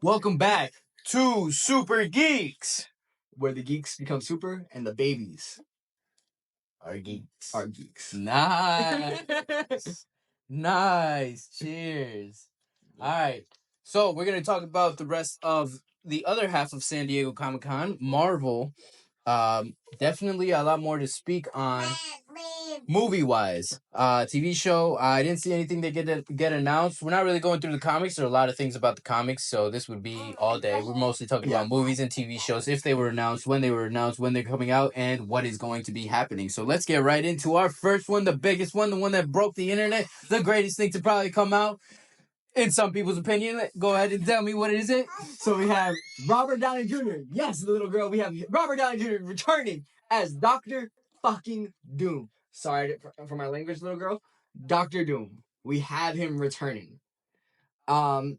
Welcome back to Super Geeks, where the geeks become super and the babies Our geeks. are geeks. Nice. Nice. Cheers. All right. So we're going to talk about the rest of the other half of San Diego Comic-Con, Marvel. Definitely a lot more to speak on movie-wise. TV show, I didn't see anything that get announced. We're not really going through the comics. There are a lot of things about the comics, so this would be all day. We're mostly talking about movies and TV shows, if they were announced, when they're coming out, and what is going to be happening. So let's get right into our first one, the biggest one, the one that broke the internet, the greatest thing to probably come out. In some people's opinion, go ahead and tell me what is it. So we have Robert Downey Jr. Yes, the little girl. We have Robert Downey Jr. returning as Doctor fucking Doom. Sorry for my language, little girl. Doctor Doom. We have him returning. And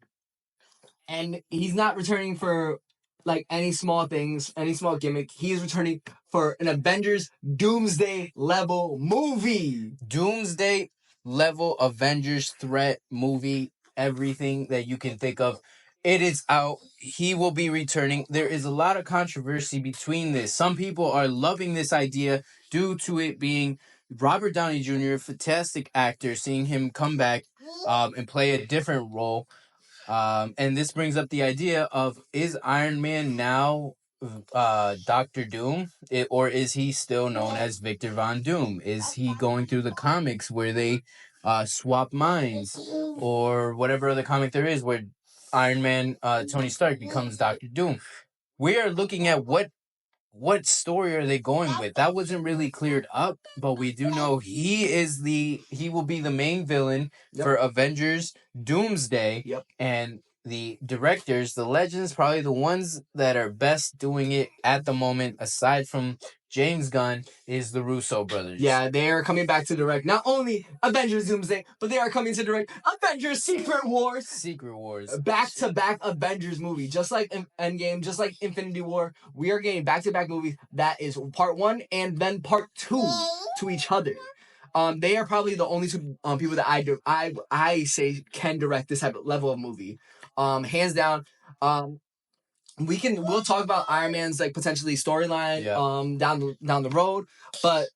he's not returning for like any small things, any small gimmick. He is returning for an Avengers Doomsday level movie. Doomsday level Avengers threat movie, everything that you can think of. It is out. He will be returning. There is a lot of controversy between this. Some people are loving this idea due to it being Robert Downey Jr., fantastic actor, seeing him come back and play a different role. And this brings up the idea of, is Iron Man now Doctor Doom, or is he still known as Victor Von Doom? Is he going through the comics where they swap minds, or whatever other comic there is where Iron Man, Tony Stark becomes Doctor Doom? We are looking at what story are they going with? That wasn't really cleared up, but we do know he will be the main villain for Avengers Doomsday. Yep. And the directors, the legends, probably the ones that are best doing it at the moment, aside from James Gunn, is the Russo brothers. Yeah, they are coming back to direct not only Avengers Doomsday, but they are coming to direct Avengers Secret Wars. Secret Wars. Back-to-back Avengers movie. Just like Endgame, just like Infinity War. We are getting back-to-back movies that is part 1 and then part 2 to each other. They are probably the only two people that I say can direct this type of level of movie. Hands down. We'll talk about Iron Man's like potentially storyline down the road, but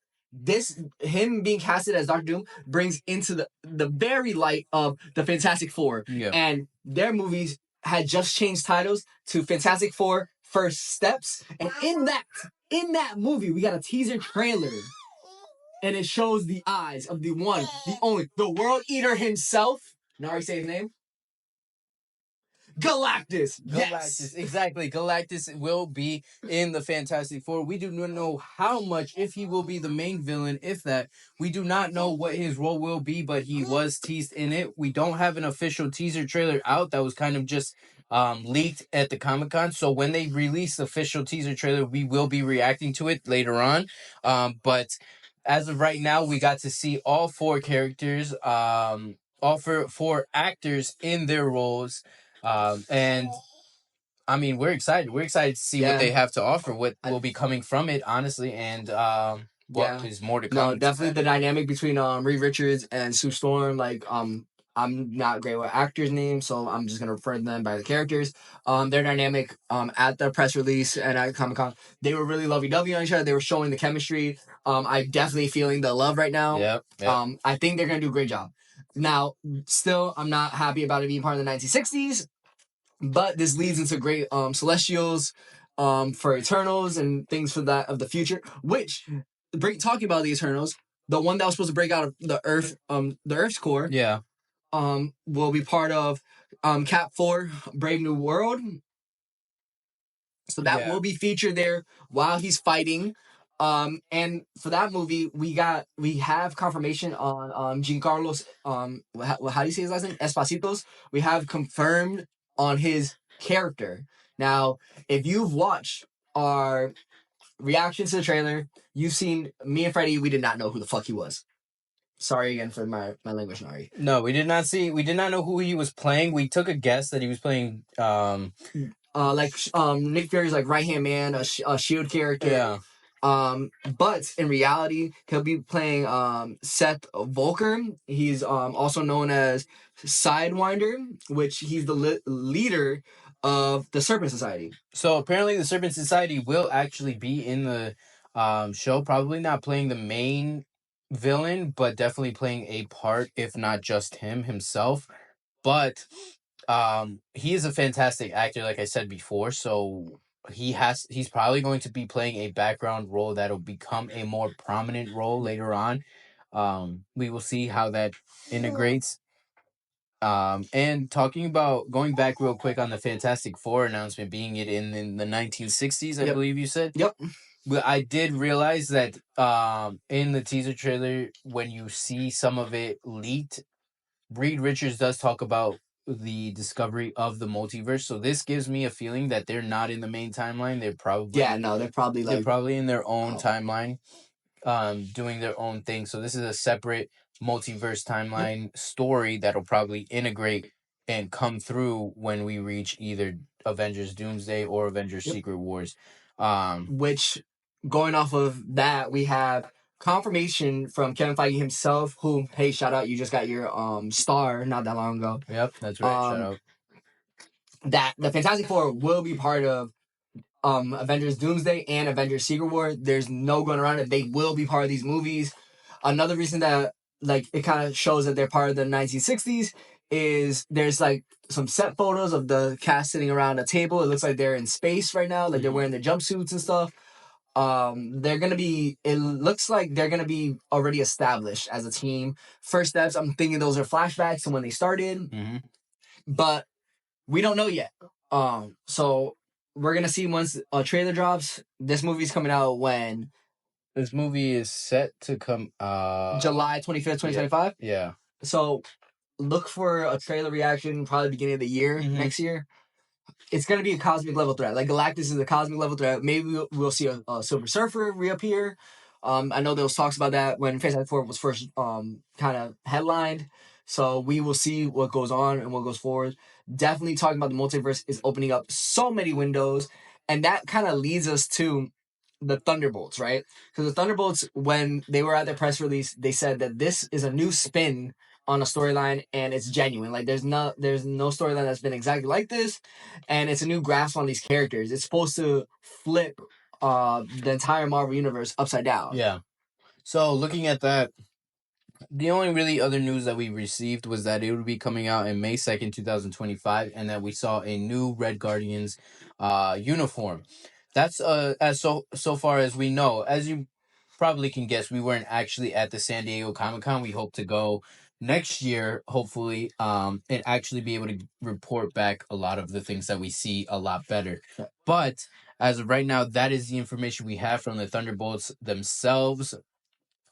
him being casted as Doctor Doom brings into the very light of the Fantastic Four, and their movies had just changed titles to Fantastic Four First Steps, and in that movie we got a teaser trailer. And it shows the eyes of the one, the only, the World Eater himself. Nari, say his name. Galactus. Yes. Exactly. Galactus will be in the Fantastic Four. We do not know how much, if he will be the main villain, if that. We do not know what his role will be, but he was teased in it. We don't have an official teaser trailer out. That was kind of just leaked at the Comic-Con. So when they release the official teaser trailer, we will be reacting to it later on. But as of right now, we got to see all 4 characters, all 4 actors in their roles. And I mean, we're excited. We're excited to see what they have to offer, what will be coming from it, honestly, and what is more to come. No, definitely the dynamic between Reed Richards and Sue Storm. Like, I'm not great with actors' names, so I'm just gonna refer to them by the characters. Their dynamic at the press release and at Comic-Con, they were really lovey-dovey on each other. They were showing the chemistry. I'm definitely feeling the love right now. Yep. I think they're gonna do a great job. Now, still, I'm not happy about it being part of the 1960s, but this leads into great Celestials for Eternals and things for that of the future. Which, talking about the Eternals, the one that was supposed to break out of the Earth's core, will be part of Cap 4 Brave New World. So that will be featured there while he's fighting. And for that movie, we have confirmation on Giancarlo's how do you say his last name? Espositos. We have confirmed on his character. Now, if you've watched our reaction to the trailer, you've seen me and Freddie. We did not know who the fuck he was. Sorry again for my language, Nari. No, we did not know who he was playing. We took a guess that he was playing Nick Fury's like right hand man, a shield character. Yeah. But in reality, he'll be playing Seth Volker. He's also known as Sidewinder, which he's the leader of the Serpent Society. So apparently, the Serpent Society will actually be in the show. Probably not playing the main villain, but definitely playing a part, if not just himself. But he is a fantastic actor, like I said before. So he's probably going to be playing a background role that'll become a more prominent role later on. We will see how that integrates. And talking about going back real quick on the Fantastic Four announcement, being it in the 1960s, I Yep. believe you said. Yep. But I did realize that in the teaser trailer, when you see some of it leaked, Reed Richards does talk about the discovery of the multiverse. So this gives me a feeling that they're not in the main timeline. They're probably They're probably they're like probably in their own timeline, doing their own thing. So this is a separate multiverse timeline story that'll probably integrate and come through when we reach either Avengers Doomsday or Avengers Secret Wars. Which, going off of that, we have confirmation from Kevin Feige himself, who, hey, shout out, you just got your star not that long ago. Yep, that's right. Shout out. That the Fantastic Four will be part of Avengers Doomsday and Avengers Secret War. There's no going around it. They will be part of these movies. Another reason that like it kind of shows that they're part of the 1960s is there's like some set photos of the cast sitting around a table. It looks like they're in space right now, like they're wearing their jumpsuits and stuff. They're gonna be. It looks like they're gonna be already established as a team. First steps, I'm thinking those are flashbacks to when they started, but we don't know yet. So we're gonna see once a trailer drops. This movie's coming out when This movie is set to come July 25th, 2025. Yeah. So look for a trailer reaction probably beginning of the year next year. It's gonna be a cosmic level threat. Like Galactus is a cosmic level threat. Maybe we'll see a Silver Surfer reappear. I know there was talks about that when Fantastic Four was first kind of headlined. So we will see what goes on and what goes forward. Definitely talking about the multiverse is opening up so many windows, and that kind of leads us to the Thunderbolts, right? Because the Thunderbolts, when they were at their press release, they said that this is a new spin on a storyline and it's genuine. Like there's no storyline that's been exactly like this, and it's a new grasp on these characters. It's supposed to flip the entire Marvel universe upside down. Yeah. So looking at that, the only really other news that we received was that it would be coming out in May 2nd, 2025, and that we saw a new Red Guardians uniform. That's as so far as we know. As you probably can guess, we weren't actually at the San Diego Comic-Con. We hope to go next year, hopefully, and actually be able to report back a lot of the things that we see a lot better. But as of right now, that is the information we have from the Thunderbolts themselves.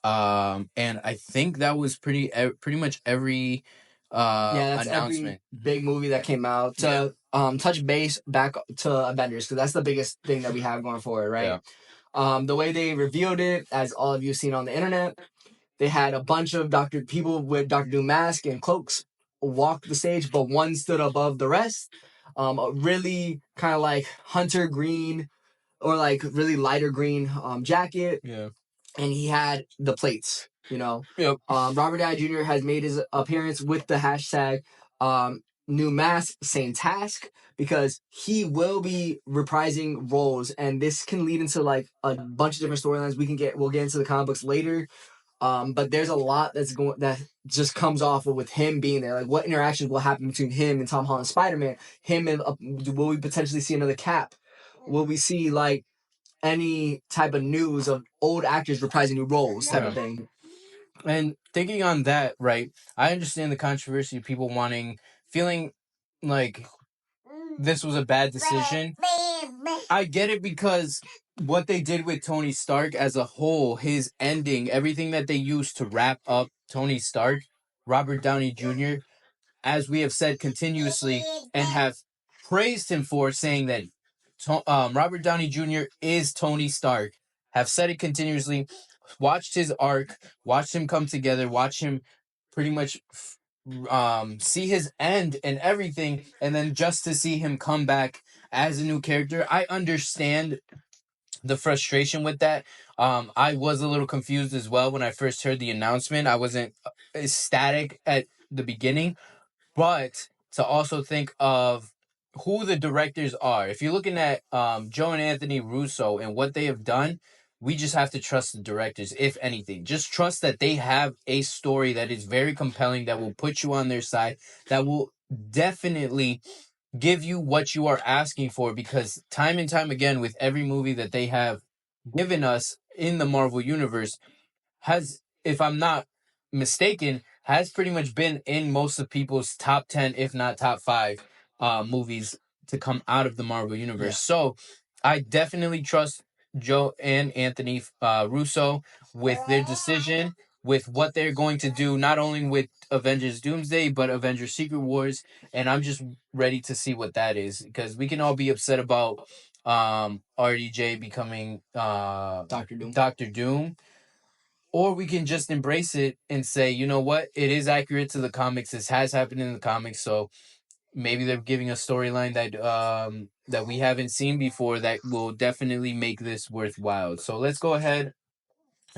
And I think that was pretty much every That's announcement. every big movie that came out to touch base back to Avengers, because that's the biggest thing that we have going forward, right? The way they revealed it, as all of you seen on the internet, they had a bunch of people with Doctor Doom mask and cloaks walk the stage, but one stood above the rest. A really kind of like hunter green or like really lighter green jacket. Yeah. And he had the plates, Yep. Robert Downey Jr. has made his appearance with the hashtag new mask, same task, because he will be reprising roles, and this can lead into like a bunch of different storylines. We'll get into the comic books later. But there's a lot that just comes off with him being there. Like, what interactions will happen between him and Tom Holland Spider-Man? Him and will we potentially see another Cap? Will we see like any type of news of old actors reprising new roles type of thing? And thinking on that, right, I understand the controversy of people feeling like this was a bad decision. I get it, because what they did with Tony Stark as a whole, his ending, everything that they used to wrap up Tony Stark, Robert Downey Jr., as we have said continuously and have praised him for, saying that Robert Downey Jr. is Tony Stark, have said it continuously, watched his arc, watched him come together, watch him pretty much see his end and everything, and then just to see him come back as a new character, I understand the frustration with that. I was a little confused as well when I first heard the announcement. I wasn't ecstatic at the beginning, but to also think of who the directors are. If you're looking at Joe and Anthony Russo and what they have done, we just have to trust the directors. If anything, just trust that they have a story that is very compelling, that will put you on their side, that will definitely give you what you are asking for. Because time and time again, with every movie that they have given us in the Marvel universe, has, if I'm not mistaken, has pretty much been in most of people's top 10, if not top 5 movies to come out of the Marvel universe. Yeah. So I definitely trust Joe and Anthony Russo with their decision, with what they're going to do, not only with Avengers Doomsday, but Avengers Secret Wars. And I'm just ready to see what that is, because we can all be upset about RDJ becoming Doctor Doom, or we can just embrace it and say, you know what, it is accurate to the comics. This has happened in the comics, so maybe they're giving a storyline that we haven't seen before that will definitely make this worthwhile. So let's go ahead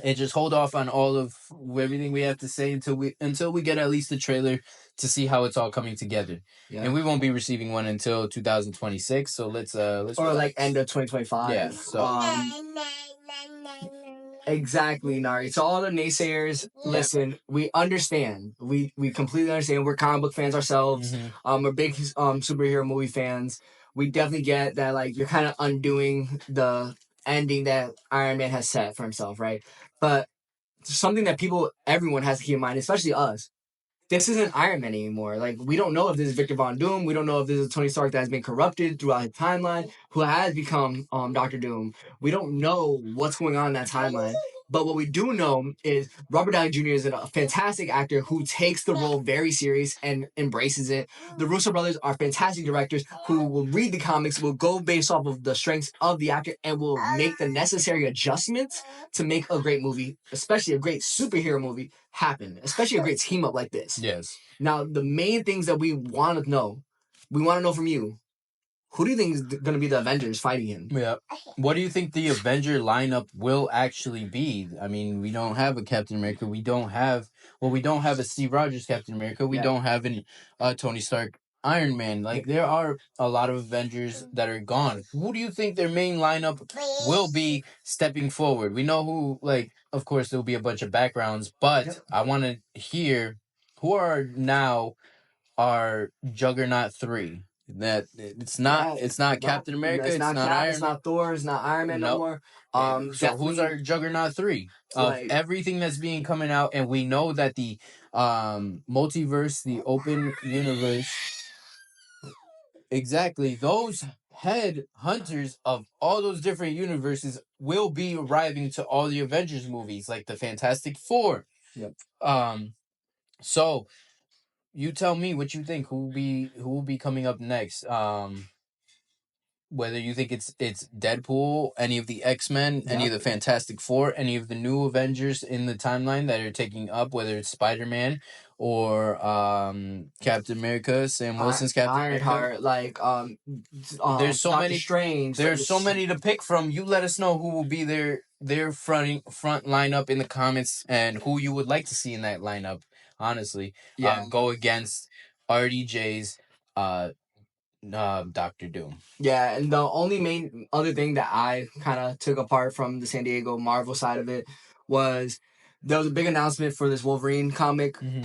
and just hold off on all of everything we have to say until we get at least the trailer to see how it's all coming together. Yeah. And we won't be receiving one until 2026. So let's or relax. Like end of 2025. Yeah. So exactly, Nari. So all the naysayers, listen, we understand. We completely understand. We're comic book fans ourselves. Mm-hmm. We're big superhero movie fans. We definitely get that, like, you're kind of undoing the ending that Iron Man has set for himself, right? But something that everyone has to keep in mind, especially us. This isn't Iron Man anymore. Like, we don't know if this is Victor Von Doom. We don't know if this is Tony Stark that has been corrupted throughout his timeline, who has become Doctor Doom. We don't know what's going on in that timeline. But what we do know is Robert Downey Jr. is a fantastic actor who takes the role very serious and embraces it. The Russo brothers are fantastic directors who will read the comics, will go based off of the strengths of the actor, and will make the necessary adjustments to make a great movie, especially a great superhero movie, happen, especially a great team up like this. Yes. Now, the main things that we want to know from you, who do you think is going to be the Avengers fighting him? Yeah. What do you think the Avenger lineup will actually be? I mean, we don't have a Captain America. We don't have a Steve Rogers Captain America. We don't have an Tony Stark Iron Man. Like, there are a lot of Avengers that are gone. Who do you think their main lineup will be stepping forward? We know who, like, of course, there'll be a bunch of backgrounds, but I want to hear who are now our Juggernaut 3. That it's not Captain America, it's not Iron Man, it's not Thor, it's not Iron Man no more. So who's our Juggernaut 3 of everything that's being coming out? And we know that the multiverse, the open universe, exactly, those head hunters of all those different universes will be arriving to all the Avengers movies, like the Fantastic Four. Yep. So you tell me what you think. Who will be coming up next? Whether you think it's Deadpool, any of the X-Men, any of the Fantastic Four, any of the new Avengers in the timeline that are taking up, whether it's Spider-Man or Captain America, Sam Wilson's Captain America. Ironheart, like there's so Doctor many Strange. There's so many to pick from. You let us know who will be their front lineup in the comments, and who you would like to see in that lineup. Honestly, go against RDJ's Doctor Doom. Yeah, and the only main other thing that I kind of took apart from the San Diego Marvel side of it was there was a big announcement for this Wolverine comic. Mm-hmm.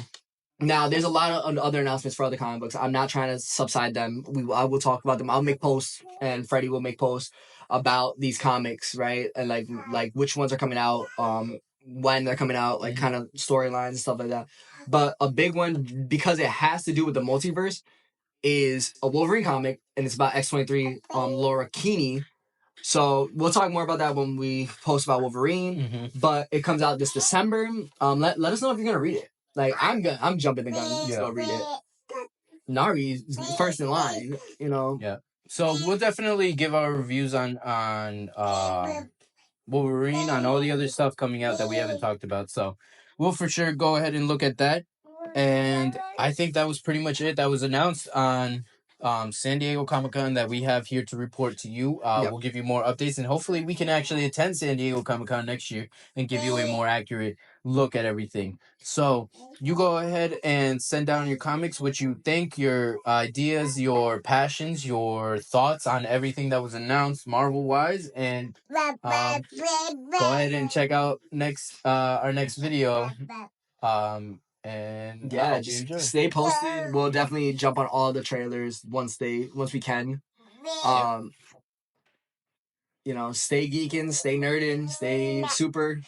Now, there's a lot of other announcements for other comic books. I'm not trying to subside them. I will talk about them. I'll make posts, and Freddie will make posts about these comics, right? And like which ones are coming out, when they're coming out, like kind of storylines and stuff like that. But a big one, because it has to do with the multiverse, is a Wolverine comic, and it's about X-23, Laura Kinney. So we'll talk more about that when we post about Wolverine. Mm-hmm. But it comes out this December. Let us know if you're gonna read it. Like, I'm jumping the gun to go read it. Nari's first in line, you know. Yeah. So we'll definitely give our reviews on Wolverine, on all the other stuff coming out that we haven't talked about. So we'll for sure go ahead and look at that. And I think that was pretty much it. That was announced on San Diego Comic-Con that we have here to report to you. We'll give you more updates, and hopefully we can actually attend San Diego Comic-Con next year and give you a more accurate look at everything. So you go ahead and send down your comics, what you think, your ideas, your passions, your thoughts on everything that was announced Marvel wise, and go ahead and check out our next video. And I Yeah, hope you just enjoy. stay posted. We'll definitely jump on all the trailers once we can. Stay geeking, stay nerding, stay super.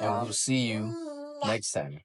And we'll see you next time.